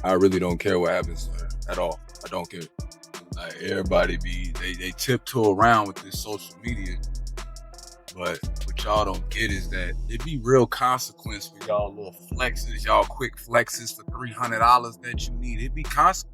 I really don't care what happens to her at all. I don't care. Like everybody they tiptoe around with this social media, but what y'all don't get is that it be real consequence for y'all little flexes, y'all quick flexes for $300 that you need. It be consequence.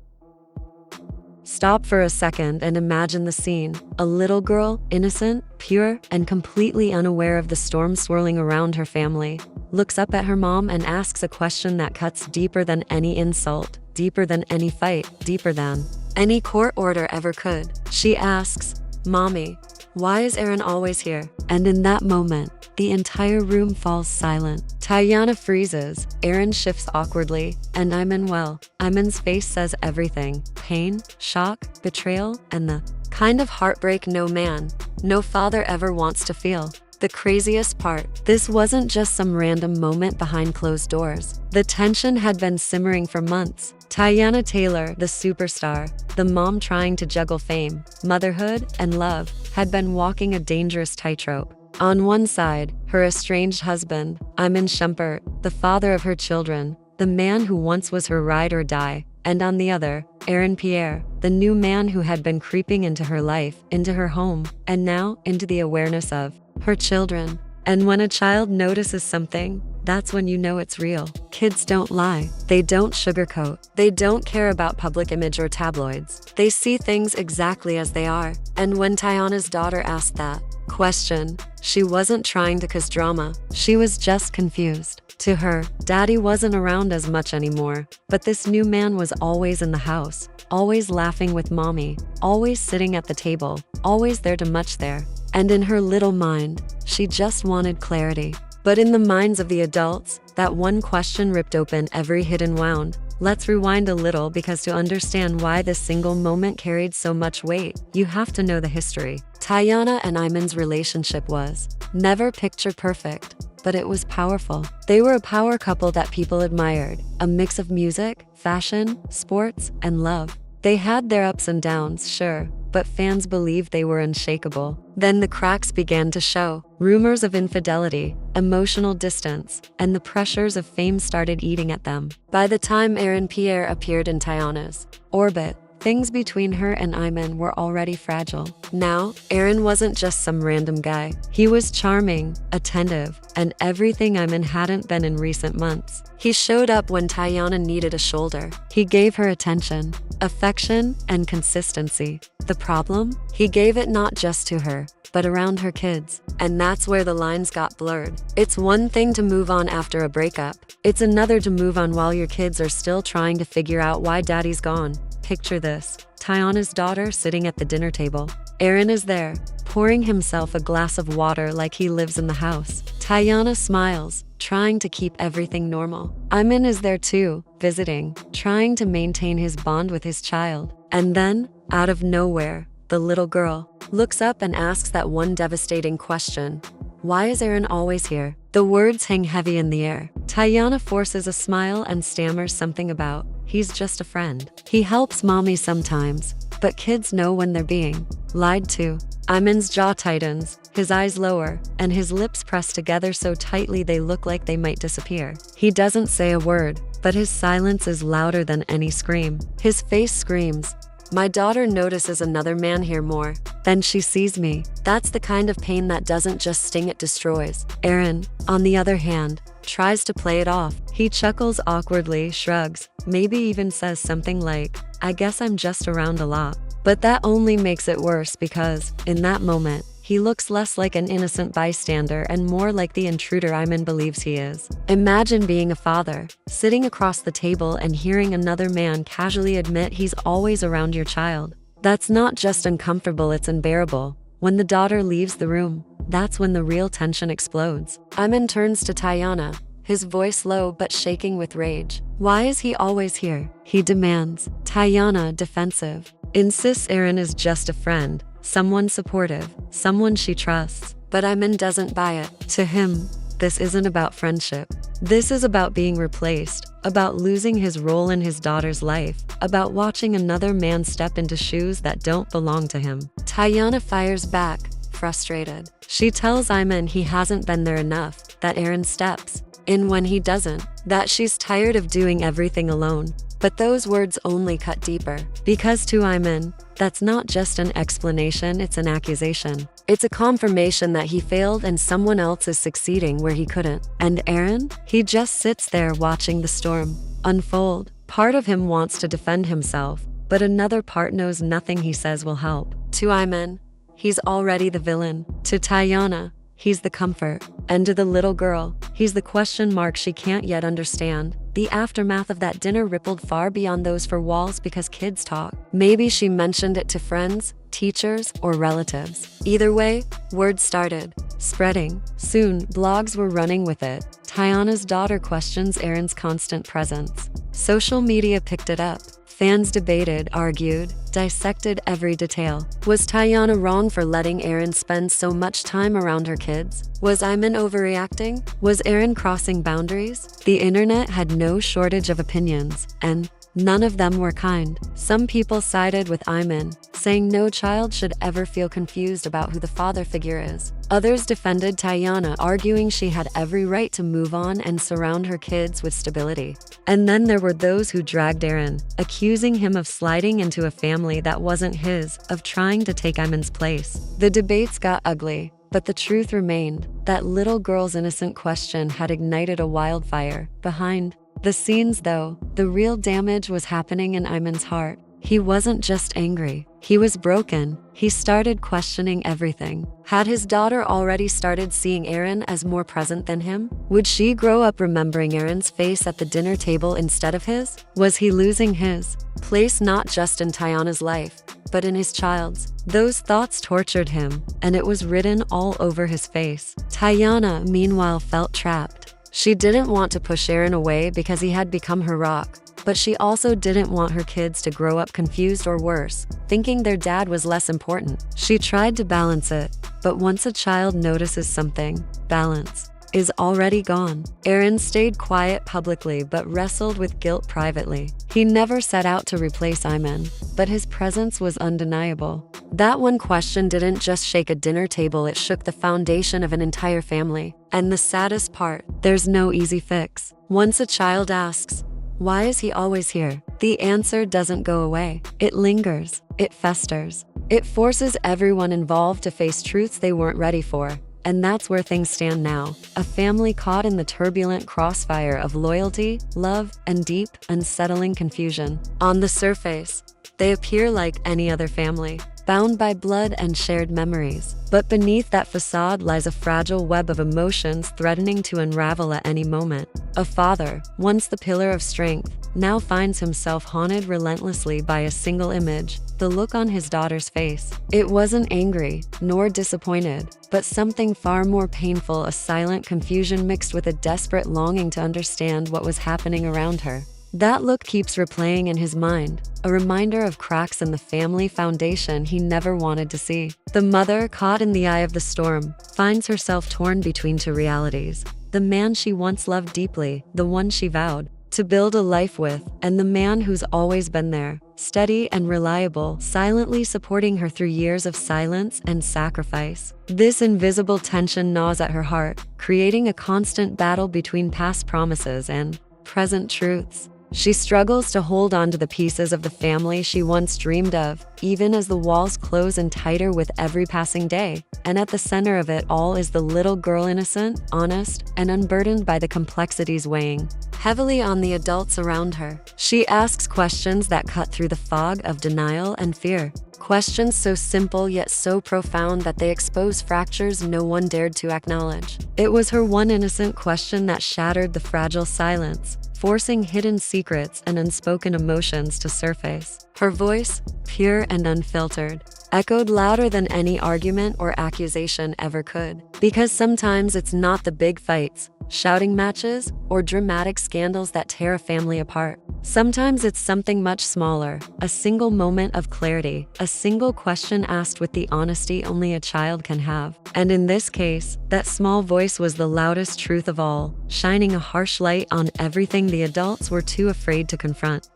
Stop for a second and imagine the scene. A little girl, innocent, pure, and completely unaware of the storm swirling around her family, looks up at her mom and asks a question that cuts deeper than any insult, deeper than any fight, deeper than any court order ever could. She asks, "Mommy, why is Aaron always here?" And in that moment, the entire room falls silent. Teyana freezes, Aaron shifts awkwardly, and Iman's face says everything. Pain, shock, betrayal, and the kind of heartbreak no man, no father ever wants to feel. The craziest part, this wasn't just some random moment behind closed doors. The tension had been simmering for months. Teyana Taylor, the superstar, the mom trying to juggle fame, motherhood, and love, had been walking a dangerous tightrope. On one side, her estranged husband, Iman Shumpert, the father of her children, the man who once was her ride or die, and on the other, Pierre, the new man who had been creeping into her life, into her home, and now into the awareness of her children. And when a child notices something, that's when you know it's real. Kids don't lie. They don't sugarcoat. They don't care about public image or tabloids. They see things exactly as they are. And when Teyana's daughter asked that question, she wasn't trying to cause drama. She was just confused. To her, Daddy wasn't around as much anymore, but this new man was always in the house, always laughing with Mommy, always sitting at the table, always there to much there. And in her little mind, she just wanted clarity. But in the minds of the adults, that one question ripped open every hidden wound. Let's rewind a little, because to understand why this single moment carried so much weight, you have to know the history. Teyana and Iman's relationship was never picture perfect, but it was powerful. They were a power couple that people admired, a mix of music, fashion, sports, and love. They had their ups and downs, sure, but fans believed they were unshakable. Then the cracks began to show. Rumors of infidelity, emotional distance, and the pressures of fame started eating at them. By the time Pierre appeared in Teyana's orbit, things between her and Iman were already fragile. Now, Aaron wasn't just some random guy. He was charming, attentive, and everything Iman hadn't been in recent months. He showed up when Teyana needed a shoulder. He gave her attention, affection, and consistency. The problem? He gave it not just to her, but around her kids. And that's where the lines got blurred. It's one thing to move on after a breakup. It's another to move on while your kids are still trying to figure out why daddy's gone. Picture this. Teyana's daughter sitting at the dinner table. Aaron is there, pouring himself a glass of water like he lives in the house. Teyana smiles, trying to keep everything normal. Iman is there too, visiting, trying to maintain his bond with his child. And then, out of nowhere, the little girl looks up and asks that one devastating question. Why is Aaron always here? The words hang heavy in the air. Teyana forces a smile and stammers something about, he's just a friend. He helps Mommy sometimes, but kids know when they're being lied to. Iman's jaw tightens, his eyes lower, and his lips press together so tightly they look like they might disappear. He doesn't say a word, but his silence is louder than any scream. His face screams, "My daughter notices another man here more than she sees me." That's the kind of pain that doesn't just sting, it destroys. Aaron, on the other hand, tries to play it off. He chuckles awkwardly, shrugs, maybe even says something like, "I guess I'm just around a lot." But that only makes it worse, because, in that moment, he looks less like an innocent bystander and more like the intruder Iman believes he is. Imagine being a father, sitting across the table and hearing another man casually admit he's always around your child. That's not just uncomfortable, it's unbearable. When the daughter leaves the room, that's when the real tension explodes. Iman turns to Teyana, his voice low but shaking with rage. "Why is he always here?" he demands. Teyana, defensive, insists Aaron is just a friend, someone supportive, someone she trusts. But Iman doesn't buy it. To him, this isn't about friendship. This is about being replaced, about losing his role in his daughter's life, about watching another man step into shoes that don't belong to him. Teyana fires back, frustrated. She tells Iman he hasn't been there enough, that Aaron steps in when he doesn't, that she's tired of doing everything alone. But those words only cut deeper. Because to Iman, that's not just an explanation, it's an accusation. It's a confirmation that he failed and someone else is succeeding where he couldn't. And Aaron? He just sits there watching the storm unfold. Part of him wants to defend himself, but another part knows nothing he says will help. To Iman, he's already the villain. To Teyana, he's the comfort. And to the little girl, he's the question mark she can't yet understand. The aftermath of that dinner rippled far beyond those four walls because kids talk. Maybe she mentioned it to friends, teachers, or relatives. Either way, word started spreading. Soon, blogs were running with it. Teyana's daughter questions Aaron's constant presence. Social media picked it up. Fans debated, argued, dissected every detail. Was Teyana wrong for letting Aaron spend so much time around her kids? Was Iman overreacting? Was Aaron crossing boundaries? The internet had no shortage of opinions, and none of them were kind. Some people sided with Iman, saying no child should ever feel confused about who the father figure is. Others defended Teyana, arguing she had every right to move on and surround her kids with stability. And then there were those who dragged Aaron, accusing him of sliding into a family that wasn't his, of trying to take Iman's place. The debates got ugly, but the truth remained. That little girl's innocent question had ignited a wildfire. Behind the scenes, though, the real damage was happening in Iman's heart. He wasn't just angry. He was broken. He started questioning everything. Had his daughter already started seeing Aaron as more present than him? Would she grow up remembering Aaron's face at the dinner table instead of his? Was he losing his place not just in Teyana's life, but in his child's? Those thoughts tortured him, and it was written all over his face. Teyana, meanwhile, felt trapped. She didn't want to push Aaron away because he had become her rock. But she also didn't want her kids to grow up confused or worse, thinking their dad was less important. She tried to balance it, but once a child notices something, balance is already gone. Aaron stayed quiet publicly but wrestled with guilt privately. He never set out to replace Iman, but his presence was undeniable. That one question didn't just shake a dinner table, it shook the foundation of an entire family. And the saddest part, there's no easy fix. Once a child asks, "Why is he always here?" the answer doesn't go away. It lingers. It festers. It forces everyone involved to face truths they weren't ready for. And that's where things stand now. A family caught in the turbulent crossfire of loyalty, love, and deep, unsettling confusion. On the surface, they appear like any other family, bound by blood and shared memories. But beneath that facade lies a fragile web of emotions threatening to unravel at any moment. A father, once the pillar of strength, now finds himself haunted relentlessly by a single image, the look on his daughter's face. It wasn't angry, nor disappointed, but something far more painful, a silent confusion mixed with a desperate longing to understand what was happening around her. That look keeps replaying in his mind, a reminder of cracks in the family foundation he never wanted to see. The mother, caught in the eye of the storm, finds herself torn between two realities. The man she once loved deeply, the one she vowed to build a life with, and the man who's always been there, steady and reliable, silently supporting her through years of silence and sacrifice. This invisible tension gnaws at her heart, creating a constant battle between past promises and present truths. She struggles to hold on to the pieces of the family she once dreamed of, even as the walls close in tighter with every passing day. And at the center of it all is the little girl, innocent, honest, and unburdened by the complexities weighing heavily on the adults around her. She asks questions that cut through the fog of denial and fear. Questions so simple yet so profound that they expose fractures no one dared to acknowledge. It was her one innocent question that shattered the fragile silence, forcing hidden secrets and unspoken emotions to surface. Her voice, pure and unfiltered, echoed louder than any argument or accusation ever could. Because sometimes it's not the big fights, shouting matches, or dramatic scandals that tear a family apart. Sometimes it's something much smaller, a single moment of clarity, a single question asked with the honesty only a child can have. And in this case, that small voice was the loudest truth of all, shining a harsh light on everything the adults were too afraid to confront.